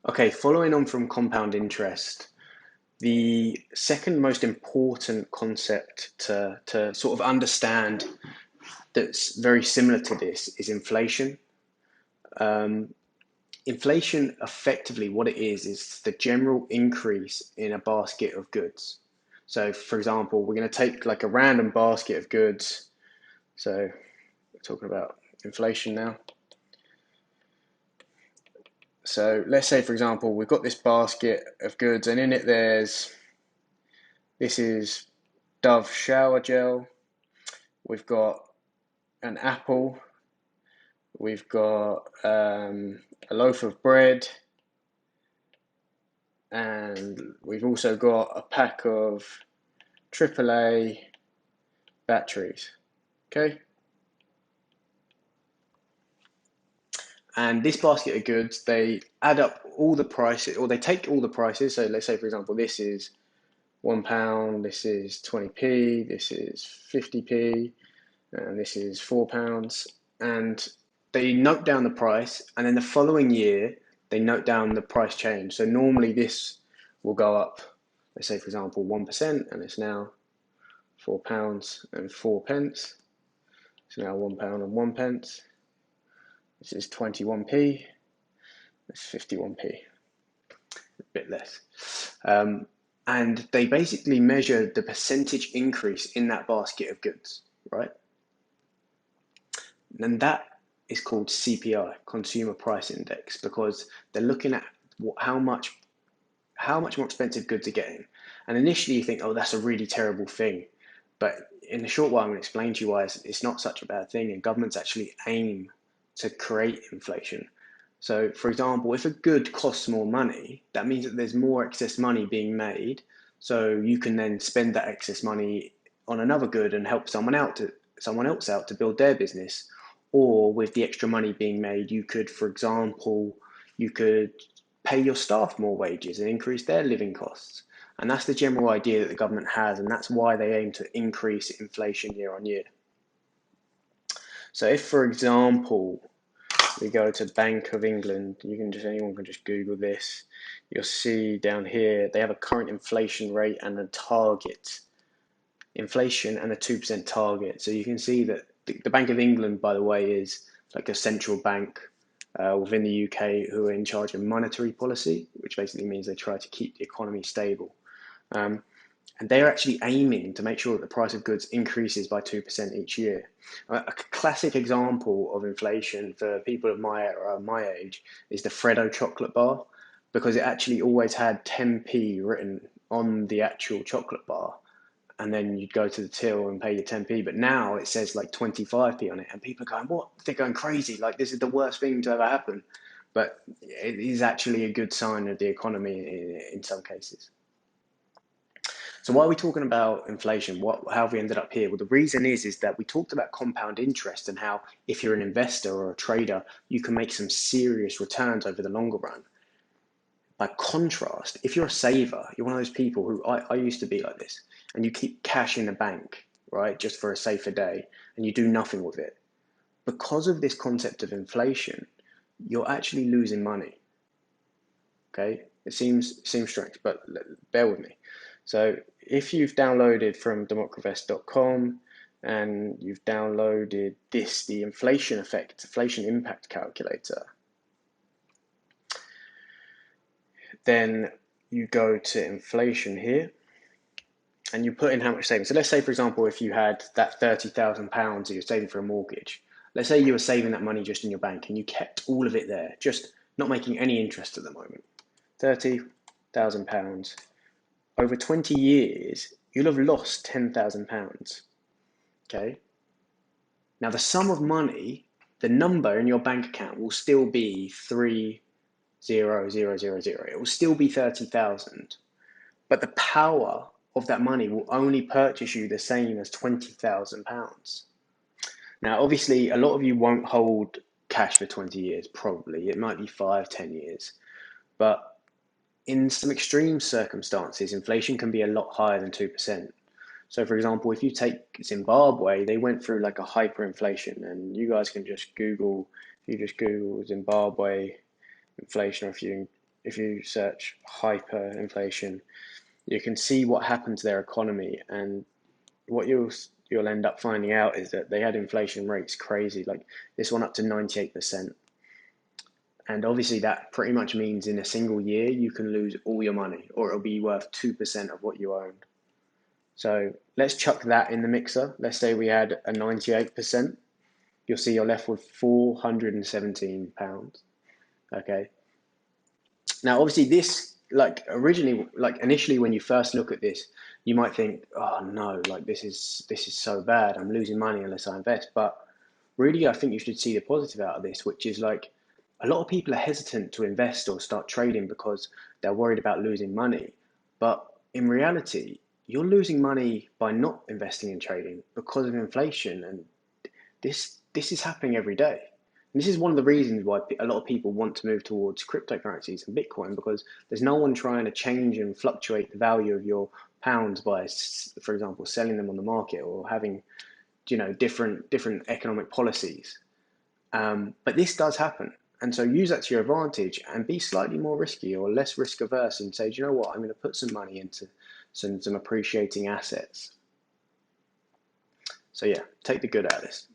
Okay, following on from compound interest, the second most important concept to sort of understand that's very similar to this is inflation. Um, Inflation, effectively, what it is the general increase in a basket of goods. So, for example, we're going to take like a random basket of goods. So, we're talking about inflation now. So, let's say, for example, we've got this basket of goods, and in it this is Dove shower gel. We've got an apple. We've got a loaf of bread, and we've also got a pack of AAA batteries. Okay, and this basket of goods, they add up all the prices, or they take all the prices. So let's say, for example, this is £1, this is 20p, this is 50p, and this is £4, and they note down the price, and then the following year they note down the price change. So normally this will go up, let's say for example 1%, and it's now £4 and 4p. It's now £1 and 1p. This is 21p. It's 51p, a bit less. And they basically measure the percentage increase in that basket of goods, right? And that is called CPI, Consumer Price Index, because they're looking at how much more expensive goods are getting. And initially you think, oh, that's a really terrible thing. But in a short while, I'm going to explain to you why it's not such a bad thing. And governments actually aim to create inflation. So, for example, if a good costs more money, that means that there's more excess money being made. So you can then spend that excess money on another good and help someone else out to build their business. Or with the extra money being made, you could, for example, you could pay your staff more wages and increase their living costs. And that's the general idea that the government has, and that's why they aim to increase inflation year on year. So if, for example, we go to Bank of England, anyone can just Google this. You'll see down here they have a current inflation rate and a target. Inflation and a 2% target. So you can see that the Bank of England, by the way, is like a central bank within the UK who are in charge of monetary policy, which basically means they try to keep the economy stable. And they're actually aiming to make sure that the price of goods increases by 2% each year. A classic example of inflation for people of my age is the Freddo chocolate bar, because it actually always had 10p written on the actual chocolate bar, and then you'd go to the till and pay your 10p. But now it says like 25p on it, and people are going, what? They're going crazy. Like, this is the worst thing to ever happen. But it is actually a good sign of the economy in some cases. So why are we talking about inflation? How have we ended up here? Well, the reason is that we talked about compound interest and how if you're an investor or a trader, you can make some serious returns over the longer run. By contrast, if you're a saver, you're one of those people who I used to be like this, and you keep cash in the bank, right, just for a safer day, and you do nothing with it. Because of this concept of inflation, you're actually losing money. Okay, it seems strange, but bear with me. So if you've downloaded from democravest.com and you've downloaded this, the inflation impact calculator, then you go to inflation here and you put in how much savings. So let's say, for example, if you had that £30,000 that you're saving for a mortgage, let's say you were saving that money just in your bank and you kept all of it there, just not making any interest at the moment. £30,000. Over 20 years, you'll have lost £10,000. Okay? Now, the sum of money, the number in your bank account will still be 30000. It will still be 30,000. But the power of that money will only purchase you the same as £20,000. Now, obviously, a lot of you won't hold cash for 20 years, probably. It might be 5, 10 years. But in some extreme circumstances, inflation can be a lot higher than 2%. So, for example, if you take Zimbabwe, they went through like a hyperinflation, and you guys can just Google, if you just Google Zimbabwe inflation, or if you if you search hyperinflation, you can see what happened to their economy, and what you'll end up finding out is that they had inflation rates crazy, like this one up to 98%. And obviously that pretty much means in a single year you can lose all your money, or it'll be worth 2% of what you owned. So let's chuck that in the mixer. Let's say we had a 98%. You'll see you're left with £417. Okay. Now, obviously, this, like originally, like initially, when you first look at this, you might think, "Oh no, like this is so bad. I'm losing money unless I invest." But really, I think you should see the positive out of this, which is like a lot of people are hesitant to invest or start trading because they're worried about losing money. But in reality, you're losing money by not investing in trading because of inflation, and this is happening every day. And this is one of the reasons why a lot of people want to move towards cryptocurrencies and Bitcoin, because there's no one trying to change and fluctuate the value of your pounds by, for example, selling them on the market or having different economic policies. But this does happen. And so use that to your advantage and be slightly more risky or less risk averse and say, do you know what, I'm going to put some money into some appreciating assets. So yeah, take the good out of this.